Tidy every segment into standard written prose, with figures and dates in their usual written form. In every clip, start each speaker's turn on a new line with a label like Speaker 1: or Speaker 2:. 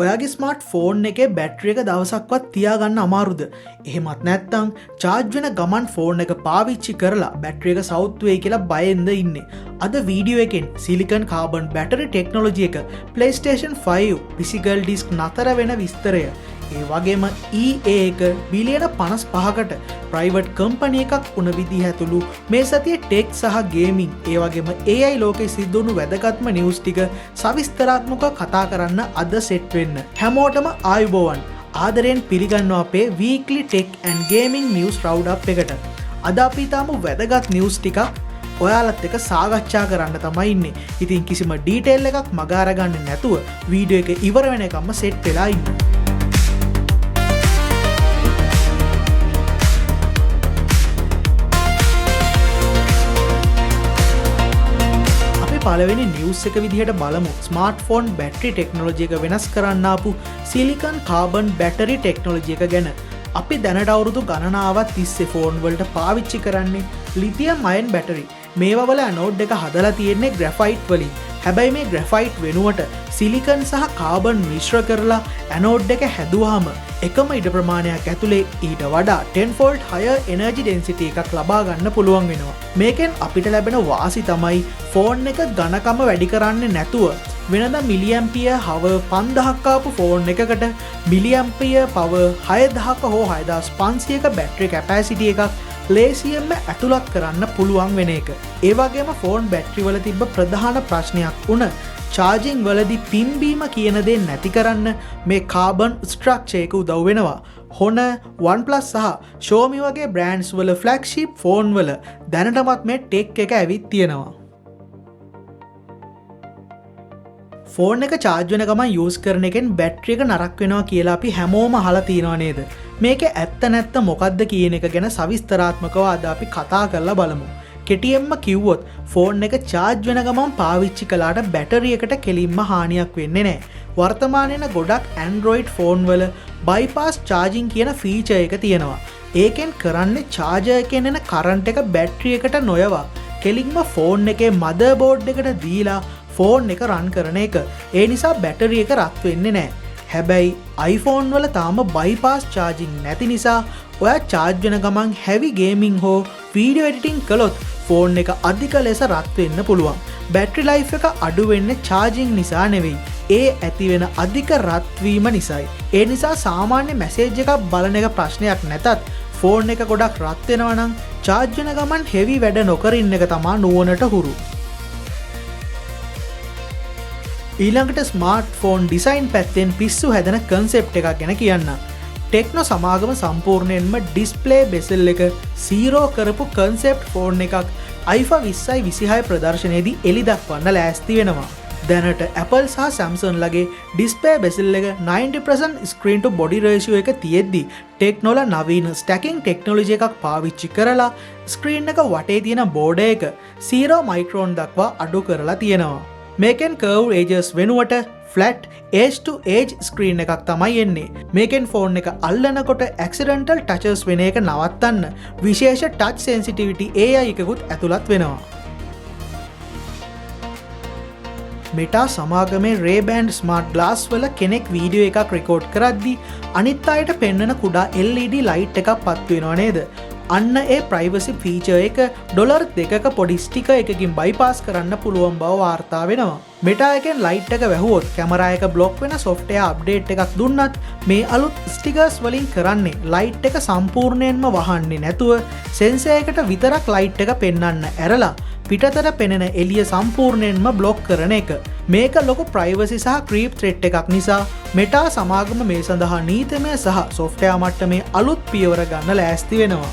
Speaker 1: ඔයාගේ smart phone එකේ battery එක දවසක්වත් තියාගන්න අමාරුද? එහෙමත් නැත්නම් charge වෙන ගමන් ෆෝන් එක පාවිච්චි කරලා බැටරි එක සවුත් වෙයි කියලා බයෙන්ද ඉන්නේ? අද වීඩියෝ එකෙන් සිලිකන් කාබන් බැටරි ටෙක්නොලොජි එක PlayStation 5 physical disk නතර වෙන විස්තරය. ඒ වගේම EA එක බිලියන 55කට ප්‍රයිවට් කම්පැනි එකක් වුණ විදිහ ඇතුළු මේ සතියේ ටෙක් සහ ගේමින් ඒ වගේම AI ලෝකයේ සිද්ධ වුණු වැදගත්ම නිවුස් ටික සවිස්තරාත්මකව කතා කරන්න අද සෙට් වෙන්න. හැමෝටම ආයුබෝවන්. ආදරයෙන් පිළිගන්නවා අපේ weekly tech and gaming news roundup එකට. අද අපි තාම වැදගත් නිවුස් ටිකක් ඔයාලත් එක්ක සාකච්ඡා කරන්න තමයි ඉන්නේ. ඉතින් කිසිම ඩීටේල් එකක් මග අරගන්න නැතුව වීඩියෝ එක ඉවර වෙනකම්ම සෙට් වෙලා ඉන්න. පළවෙනි නිවුස් එක විදිහට බලමු. ස්මාර්ට්ෆෝන් බැටරි ටෙක්නොලොජි එක වෙනස් කරන්න ආපු සිලිකන් කාබන් බැටරි ටෙක්නොලොජි එක ගැන. අපි දැනට අවුරුදු ගණනාවක් තිස්සේ ෆෝන් වලට පාවිච්චි කරන්නේ ලිතියම් අයන් බැටරි. මේවා වල ඇනෝඩ් එක හදලා තියෙන්නේ ග්‍රැෆයිට් වලින්. හැබැයි මේ ග්‍රැෆයිට් වෙනුවට සිලිකන් සහ කාබන් මිශ්‍ර කරලා ඇනෝඩ් එක හැදුවාම එකම ඉඩ ප්‍රමාණයක් ඇතුලේ ඊට වඩා 10-fold higher energy density එකක් ලබා ගන්න පුළුවන් වෙනවා. මේකෙන් අපිට ලැබෙන වාසි තමයි ෆෝන් එක ඝනකම වැඩි කරන්නේ නැතුව වෙනදා මිලිඇම්පියර් හවර් 5000ක් ආපු ෆෝන් එකකට මිලිඇම්පියර් පවර් 6000ක හෝ 6500ක බැටරි කැපැසිටි එකක් ලේසියෙන්ම ඇතුළත් කරන්න පුළුවන් වෙන එක. ඒ වගේම ෆෝන් බැටරි වල තිබ්බ ප්‍රධාන ප්‍රශ්නයක් වුණ චාර්ජිං වලදී පිම්බීම කියන දේ නැති කරන්න මේ කාබන් ස්ට්‍රක්චර් එක උදව් වෙනවා. Honor, OnePlus සහ Xiaomi වගේ බ්‍රෑන්ඩ්ස් වල ෆ්ලැග්ෂිප් ෆෝන් වල දැනටමත් මේ ටෙක් එක ඇවිත් තියෙනවා. ෆෝන් එක charge වෙන ගමන් යූස් කරන එකෙන් බැටරි එක නරක වෙනවා කියලා අපි හැමෝම අහලා තියෙනවා නේද? මේකේ ඇත්ත නැත්ත මොකද්ද කියන එක ගැන සවිස්තරාත්මකව අද අපි කතා කරලා බලමු. කෙටියෙන්ම කිව්වොත් ෆෝන් එක charge වෙන ගමන් පාවිච්චි කළාට බැටරි එකට කෙලින්ම හානියක් වෙන්නේ නැහැ. වර්තමානයේ ගොඩක් Android ෆෝන් වල bypass charging කියන ෆීචර් එක තියෙනවා. ඒකෙන් කරන්නේ charger එකෙන් එන current එක බැටරි එකට නොයවා කෙලින්ම ෆෝන් එකේ motherboard එකට දීලා ෆෝන් එක රන් කරන එක. ඒ නිසා බැටරි එක රත් වෙන්නේ නැහැ. හැබැයි iPhone වල තාම bypass charging නැති නිසා ඔයා charge වෙන ගමන් heavy gaming හෝ video editing කළොත් ෆෝන් එක අධික ලෙස රත් වෙන්න පුළුවන්. බැටරි ලයිෆ් එක අඩු වෙන්නේ charging නිසා නෙවෙයි. ඒ ඇති වෙන අධික රත් වීම නිසායි. ඒ නිසා සාමාන්‍ය මැසේජ් එකක් බලන එක ප්‍රශ්නයක් නැතත් ෆෝන් එක ගොඩක් රත් වෙනවා නම් charge වෙන ගමන් heavy වැඩ නොකර ඉන්න එක තමයි නුවණට හුරු. ඊළඟට ස්මාර්ට්ෆෝන් ඩිසයින් පැත්තෙන් පිස්සු හැදෙන කන්සෙප්ට් එකක් ගැන කියන්න. ටෙක්නෝ සමාගම සම්පූර්ණයෙන්ම ඩිස්ප්ලේ බෙසල් එක 0 කරපු කන්සෙප්ට් ෆෝන් එකක් iPhone 2026 ප්‍රදර්ශනයේදී එළි දක්වන්න ලෑස්ති වෙනවා. දැනට Apple සහ Samsung ලගේ ඩිස්ප්ලේ බෙසල් එක 90% screen to body ratio එක තියෙද්දි ටෙක්නෝල නවීන ස්ටැකින් ටෙක්නොලොජි එකක් පාවිච්චි කරලා ස්ක්‍රීන් එක වටේ තියෙන බෝඩ් එක 0 මයික්‍රෝන් දක්වා අඩු කරලා තියෙනවා. මේකෙන් කර්ව් ඒජස් වෙනුවට flat edge to edge screen එකක් තමයි එන්නේ. මේකෙන් ෆෝන් එක අල්ලනකොට ඇක්සිඩන්ටල් ටචස් වෙන එක නවත්තන්න විශේෂ ටච් සෙන්සිටිවිටි AI එකකුත් ඇතුළත් වෙනවා. මෙටා සමාගමේ Ray-Ban ස්මාර්ට් ග්ලාස් වල කෙනෙක් වීඩියෝ එකක් රෙකෝඩ් කරද්දී අනිත් අයට පෙන්වන කුඩා LED ලයිට් එකක් පත් වෙනව නේද? අන්න ඒ ප්‍රයිවසි ෆීචර් එක $2ක පොඩි ස්ටිකර් එකකින් බයිපාස් කරන්න පුළුවන් බව වාර්තා වෙනවා. මෙටා එකෙන් ලයිට් එක වැහුවොත් කැමරා එක බ්ලොක් වෙන සොෆ්ට්වෙයාර් අප්ඩේට් එකක් දුන්නත් මේ අලුත් ස්ටිකර්ස් වලින් කරන්නේ ලයිට් එක සම්පූර්ණයෙන්ම වහන්නේ නැතුව සෙන්සර් එකට විතරක් ලයිට් එක පෙන්වන්න ඇරලා පිටතට පෙනෙන එළිය සම්පූර්ණයෙන්ම බ්ලොක් කරන එක. මේක ලොකු ප්‍රයිවසි සහ ක්‍රීප් ත්‍රෙට් එකක් නිසා මෙටා සමාගම මේ සඳහා නීතිමය සහ සොෆ්ට්වෙයාර් මට්ටමේ අලුත් පියවර ගන්න ලෑස්ති වෙනවා.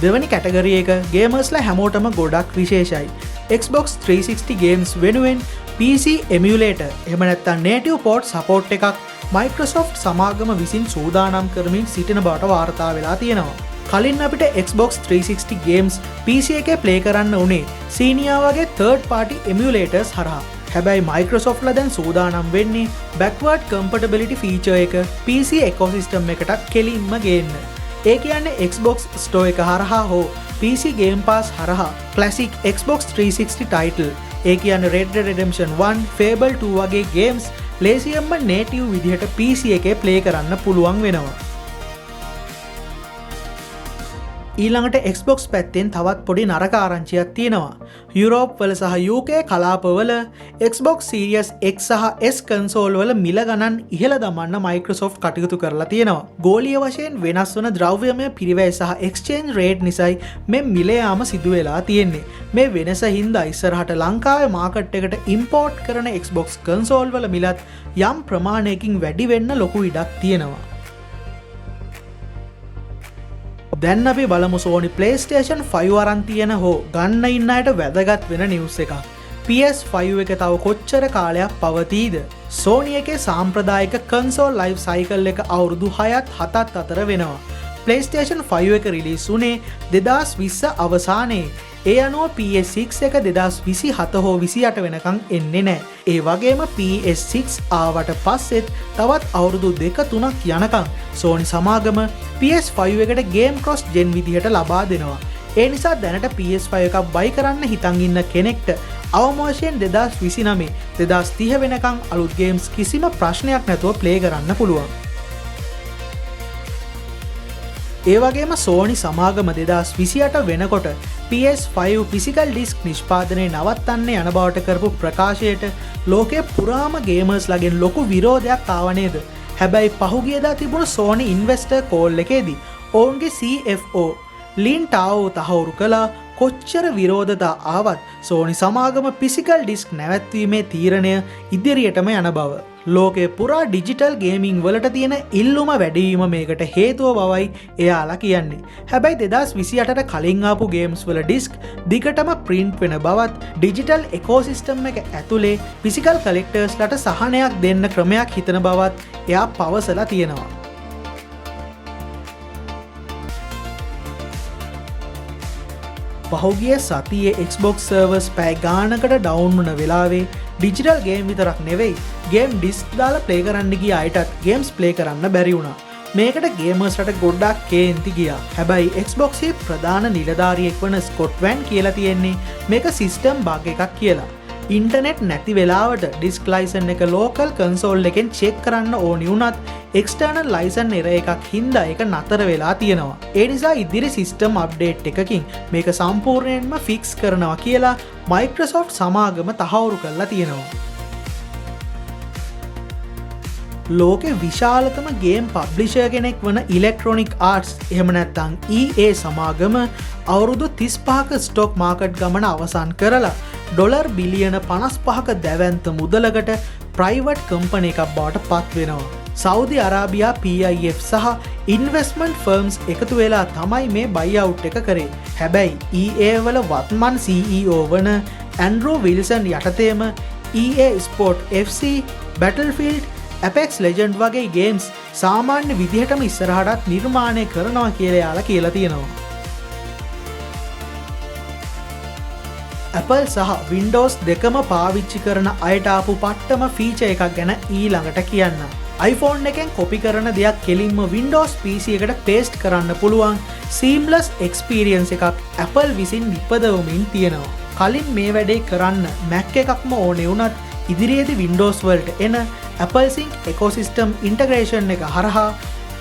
Speaker 1: දෙවනි කැටගරි එක ගේමර්ස්ලා හැමෝටම ගොඩක් විශේෂයි. Xbox 360 games වෙනුවෙන් PC emulator එහෙම නැත්නම් native port support එකක් Microsoft සමාගම විසින් සූදානම් කරමින් සිටින බවට වාර්තා වෙලා තියෙනවා. කලින් අපිට Xbox 360 games PC එකේ play කරන්න උනේ Cydia වගේ third party emulators හරහා. හැබැයි Microsoft ලා දැන් සූදානම් වෙන්නේ backward compatibility feature එක PC ecosystem එකට කෙලින්ම ගේන්න. ඒ කියන්නේ Xbox Store එක හරහා හෝ PC Game Pass හරහා classic Xbox 360 title ඒ කියන්නේ Red Dead Redemption 1, Fable 2 වගේ ගේම්ස් ලේසියෙන්ම native විදිහට PC එකේ play කරන්න පුළුවන් වෙනවා. ඊළඟට Xbox පැත්තෙන් තවත් පොඩි නරක ආරංචියක් තියෙනවා. යුරෝප් වල සහ UK කලාපවල Xbox Series X සහ S කන්සෝල් වල මිල ගණන් ඉහළ දමන්න Microsoft කටයුතු කරලා තියෙනවා. ගෝලීය වශයෙන් වෙනස් වන ද්‍රව්‍යමය පිරිවැය සහ exchange rate නිසායි මේ මිල යාම සිදු වෙලා තියෙන්නේ. මේ වෙනස හින්දා ඉස්සරහට ලංකාවේ මාකට් එකට import කරන Xbox කන්සෝල් වල මිලත් යම් ප්‍රමාණයකින් වැඩි වෙන්න ලොකු ඉඩක් තියෙනවා. දැන් අපි බලමු Sony PlayStation 5 අරන් තියෙන හෝ ගන්න ඉන්න අයට වැදගත් වෙන නිවුස් එකක්. PS5 එක තව කොච්චර කාලයක් පවතීද? Sony එකේ සාම්ප්‍රදායික කන්සෝල් ලයිෆ් සයිකල් එක අවුරුදු 6ත් 7ත් අතර වෙනවා. PlayStation 5 එක රිලීස් වුණේ 2020 අවසානයේ. ඒ අනුව PS6 එක 2027 හෝ 28 වෙනකන් එන්නේ නැහැ. ඒ වගේම PS6 ආවට පස්සෙත් තවත් අවුරුදු 2-3ක් යනකම් Sony සමාගම PS5 එකට ගේම් ක්‍රොස් ජෙන් විදිහට ලබා දෙනවා. ඒ නිසා දැනට PS5 එකක් buy කරන්න හිතන් ඉන්න කෙනෙක්ට අවම වශයෙන් 2029 2030 වෙනකන් අලුත් ගේම්ස් කිසිම ප්‍රශ්නයක් නැතුව play කරන්න පුළුවන්. ඒ වගේම Sony සමාගම 2028 වෙනකොට PS5 physical disc නිෂ්පාදනය නවත්තන්න යන බවට කරපු ප්‍රකාශයට ලෝකයේ පුරාම ගේමර්ස් ලගෙන් ලොකු විරෝධයක් ආව නේද? හැබැයි පහුගියදා තිබුණු Sony investor call එකේදී ඔවුන්ගේ CFO ලින් ටාවෝ තහවුරු කළා කොච්චර විරෝධතා ආවත් Sony සමාගම physical disc නැවැත්වීමේ තීරණය ඉදිරියටම යන බව. ලෝකයේ පුරා ඩිජිටල් ගේමිං වලට තියෙන ඉල්ලුම වැඩිවීම මේකට හේතුව බවයි එයාලා කියන්නේ. හැබැයි 2028ට කලින් ආපු ගේම්ස් වල ඩිස්ක් දිගටම ප්‍රින්ට් වෙන බවත් ඩිජිටල් එකෝසිස්ටම් එක ඇතුලේ ෆිසිකල් කලෙක්ටර්ස්ලට සහනයක් දෙන්න ක්‍රමයක් හිතන බවත් එයා පවසලා තියෙනවා. පහුගිය සතියේ Xbox servers පැය ගානකට ඩවුන් වුණ වෙලාවේ ඩිජිටල් ගේම් විතරක් නෙවෙයි ගේම් ඩිස්ක් දාලා ප්ලේ කරන්න ගිය අයටත් ගේම්ස් ප්ලේ කරන්න බැරි වුණා. මේකට ගේමර්ස්ලට ගොඩක් කේන්ති ගියා. හැබැයි Xbox එකේ ප්‍රධාන නිලධාරියෙක් වන ස්කොට් වැන් කියලා තියෙන්නේ මේක සිස්ටම් බග් එකක් කියලා. ඉන්ටර්නෙට් නැති වෙලාවට ඩිස්ක් ලයිසන් එක ලෝකල් කන්සෝල් එකෙන් චෙක් කරන්න ඕනි වුණත් එක්ස්ටර්නල් ලයිසන් එරර් එකක් හින්දා ඒක නතර වෙලා තියෙනවා. ඒ නිසා ඉදිරි සිස්ටම් අප්ඩේට් එකකින් මේක සම්පූර්ණයෙන්ම ෆික්ස් කරනවා කියලා Microsoft සමාගම තහවුරු කරලා තියෙනවා. ලෝකේ විශාලතම ගේම් පබ්ලිෂර් කෙනෙක් වන Electronic Arts එහෙම නැත්නම් EA සමාගම අවුරුදු 35ක ස්ටොක් මාකට් ගමන අවසන් කරලා ඩොලර් බිලියන 55ක දැවැන්ත මුදලකට ප්‍රයිවට් කම්පැනි එකක් බවට පත් වෙනවා. සෞදි අරාබියා PIF සහ ඉන්වෙස්ට්මන්ට් ෆර්ම්ස් එකතු වෙලා තමයි මේ බයි අවුට් එක කරේ. හැබැයි EA වල වත්මන් CEO වන ඇන්ඩ්‍රූ විල්සන් යටතේම EA Sport FC, Battlefield, Apex Legends වගේ ගේම්ස් සාමාන්‍ය විදිහටම ඉස්සරහටත් නිර්මාණය කරනවා කියලා යාලා කියලා තියෙනවා. Apple සහ Windows දෙකම පාවිච්චි කරන අයට ආපු පට්ටම ෆීචර් එකක් ගැන ඊළඟට කියන්න. iPhone එකෙන් කොපි කරන දෙයක් කෙලින්ම Windows PC එකට paste කරන්න පුළුවන් seamless experience එකක් Apple විසින් නිපදවමින් තියෙනවා. කලින් මේ වැඩේ කරන්න Mac එකක්ම ඕනේ වුණත් ඉදිරියේදී Windows වලට එන Apple Sync ecosystem integration එක හරහා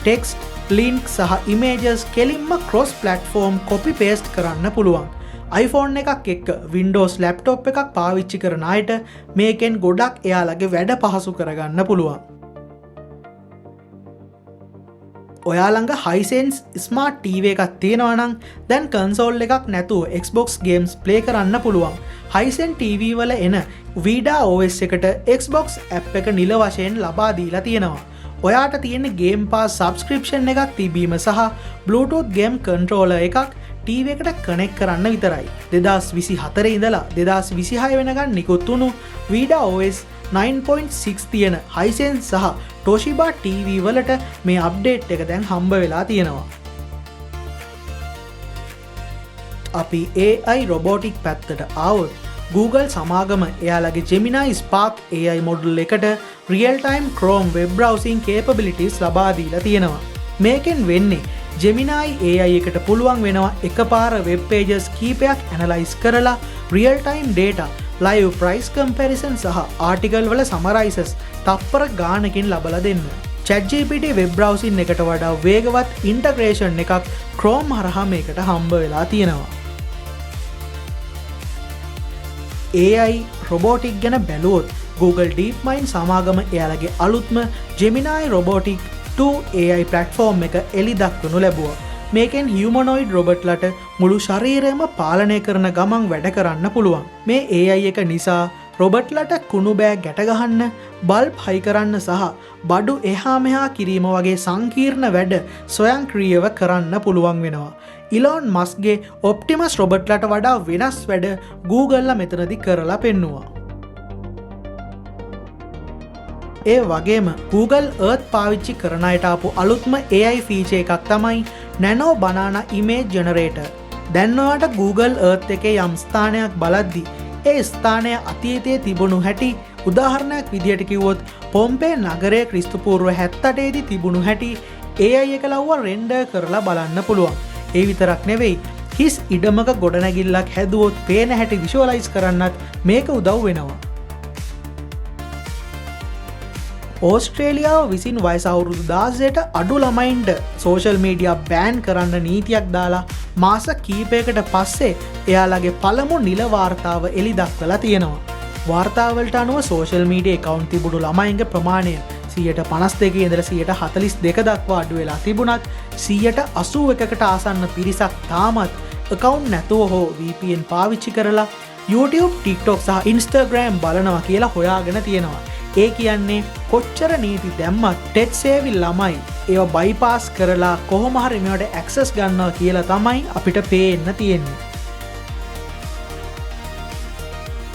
Speaker 1: text, link සහ images කෙලින්ම cross platform copy paste කරන්න පුළුවන්. iPhone එකක් එක්ක Windows laptop එකක් පාවිච්චි කරන අයට මේකෙන් ගොඩක් එයාලගේ වැඩ පහසු කරගන්න පුළුවන්. ඔයාළඟ Hisense Smart TV එකක් තියෙනවා නම් දැන් කන්සෝල් එකක් නැතුව Xbox games play කරන්න පුළුවන්. Hisense TV වල එන Vida OS එකට Xbox app එක නිල වශයෙන් ලබා දීලා තියෙනවා. ඔයාට තියෙන Game Pass subscription එකක් තිබීම සහ Bluetooth game controller එකක් TV එකට කනෙක්ට් කරන්න විතරයි. 2024 ඉඳලා 2026 වෙනකන් නිකුත් වුණු Vida OS 9.6 තියෙන Hisense සහ Toshiba TV වලට මේ අප්ඩේට් එක දැන් හම්බ වෙලා තියෙනවා. අපි AI robotic පැත්තට ආවොත් Google සමාගම එයාලගේ Gemini Spark AI model එකට real time Chrome web browsing capabilities ලබා දීලා තියෙනවා. මේකෙන් වෙන්නේ Gemini AI එකට පුළුවන් වෙනවා එකපාර web pages කීපයක් analyze කරලා real time data live price comparison සහ ආටිකල් වල සමරයිසස් තප්පර ගානකින් ලබලා දෙන්න. ChatGPT වෙබ් බ්‍රවුසින් එකට වඩා වේගවත් ඉන්ටග්‍රේෂන් එකක් Chrome හරහා මේකට හම්බ වෙලා තියෙනවා. AI robotic ගැන බැලුවොත් Google DeepMind සමාගම එයාලගේ අලුත්ම Gemini Robotic 2 AI platform එක එළි දක්වනු ලැබුවා. මේකෙන් humanoid robotලට මුළු ශරීරයම පාලනය කරන ගමන් වැඩ කරන්න පුළුවන්. මේ AI එක නිසා රොබට්ලට කුණු බෑ ගැට ගහන්න, බල්බ් හයි කරන්න සහ බඩු එහා මෙහා කිරීම වගේ සංකීර්ණ වැඩ ස්වයංක්‍රීයව කරන්න පුළුවන් වෙනවා. ඉලෝන් මස්ක්ගේ ඔප්ටිමස් රොබට්ලට වඩා වෙනස් වැඩ Google මෙතනදි කරලා පෙන්නුවා. ඒ වගේම Google Earth පාවිච්චි කරන අයට ආපු අලුත්ම AI ෆීචර් එකක් තමයි Nano Banana Image Generator. දැන් ඔයාලට Google Earth එකේ යම් ස්ථානයක් බලද්දි ඒ ස්ථානය අතීතයේ තිබුණු හැටි උදාහරණයක් විදියට කිව්වොත් පොම්පේ නගරය ක්‍රිස්තු පූර්ව 78 දී තිබුණු හැටි AI එක ලව්ව රෙන්ඩර් කරලා බලන්න පුළුවන්. ඒ විතරක් නෙවෙයි හිස් ඉඩමක ගොඩනැගිල්ලක් හැදුවොත් පේන හැටි විෂුවලයිස් කරන්නත් මේක උදව් වෙනවා. ඕස්ට්‍රේලියාව විසින් වයස අවුරුදු 16ට අඩු ළමයින්ට සෝෂල් මීඩියා බෑන් කරන්න නීතියක් දාලා මාස කීපයකට පස්සේ එයාලගේ පළමු නිල වාර්තාව එළි දක්වලා තියෙනවා. වාර්තාවලට අනුව සෝෂල් මීඩියා account තිබුණු ළමයින්ගේ ප්‍රමාණය 52 ඉඳලා 42 දක්වා අඩු වෙලා තිබුණත් 81%කට ආසන්න පිරිසක් තාමත් account නැතුව හෝ VPN පාවිච්චි කරලා YouTube, TikTok සහ Instagram බලනවා කියලා හොයාගෙන තියෙනවා. ඒ කියන්නේ කොච්චර නීති දැම්මත් ටෙච් සේවි ළමයි ඒව බයිපාස් කරලා කොහොම හරි මේවට ඇක්සස් ගන්නවා කියලා තමයි අපිට පේන්න තියෙන්නේ.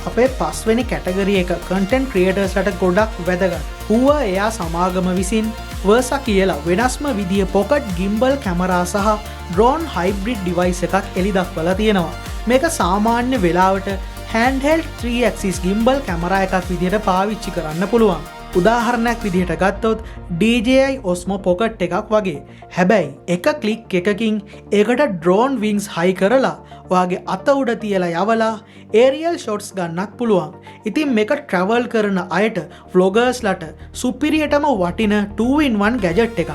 Speaker 1: අපේ පස්වෙනි කැටගරි එක කන්ටෙන්ට් ක්‍රියේටර්ස්ලට ගොඩක් වැදගත්. හුවා එයා සමාගම විසින් Versa කියලා වෙනස්ම විදිය පොකට් ගිම්බල් කැමරා සහ ඩ්‍රෝන් හයිබ්‍රිඩ් ඩිවයිස් එකක් එළි දක්වලා තියෙනවා. මේක සාමාන්‍ය වෙලාවට handheld 3-axis gimbal කැමරා එකක් විදිහට පාවිච්චි කරන්න පුළුවන්. උදාහරණයක් විදිහට ගත්තොත් DJI Osmo Pocket එකක් වගේ. හැබැයි එක ක්ලික් එකකින් ඒකට drone wings high කරලා ඔයාගේ අත උඩ තියලා යවලා aerial shots ගන්නත් පුළුවන්. ඉතින් මේක travel කරන අයට vloggersලට සුපිරියටම වටින 2-in-1 gadget එකක්.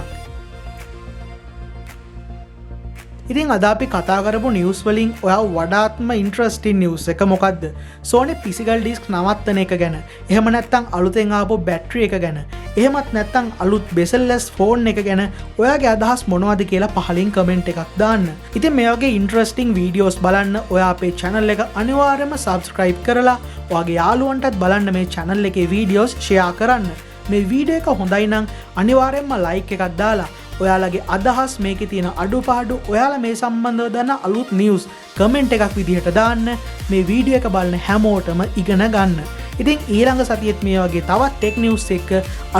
Speaker 1: ඉතින් අද අපි කතා කරපු නිවුස් වලින් ඔයා වඩාත්ම ඉන්ට්‍රස්ටිං නිවුස් එක මොකද්ද? Sony physical disk නවත්තන එක ගැන. එහෙම නැත්නම් අලුතෙන් ආපු බැටරි එක ගැන. එහෙමත් නැත්නම් අලුත් bezel-less phone එක ගැන ඔයාගේ අදහස් මොනවද කියලා පහලින් කමෙන්ට් එකක් දාන්න. ඉතින් මේ වගේ ඉන්ට්‍රස්ටිං වීඩියෝස් බලන්න ඔයා අපේ channel එක අනිවාර්යයෙන්ම subscribe කරලා ඔයාගේ යාළුවන්ටත් බලන්න මේ channel එකේ වීඩියෝස් share කරන්න. මේ වීඩියෝ එක හොඳයි නම් අනිවාර්යයෙන්ම like එකක් දාලා ඔයාලගේ අදහස් මේකේ තියෙන අඩුපාඩු ඔයාලා මේ සම්බන්ධව දන්න අලුත් නිවුස් කමෙන්ට් එකක් විදිහට දාන්න. මේ වීඩියෝ එක බලන හැමෝටම ඉගෙන ගන්න. ඉතින් ඊළඟ සතියේත් මේ වගේ තවත් ටෙක් නිවුස් එක්ක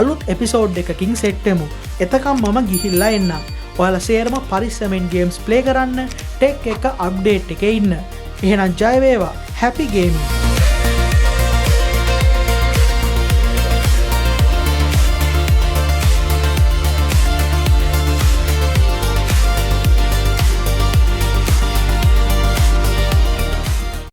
Speaker 1: අලුත් එපිසෝඩ් එකකින් සෙට් වෙමු. එතකම් මම ගිහිල්ලා එන්නම්. ඔයාලා සේරම පරිස්සමෙන් ගේම්ස් ප්ලේ කරන්න, ටෙක් එක අප්ඩේට් එකේ ඉන්න. එහෙනම් ජය වේවා. හැපි ගේමින්.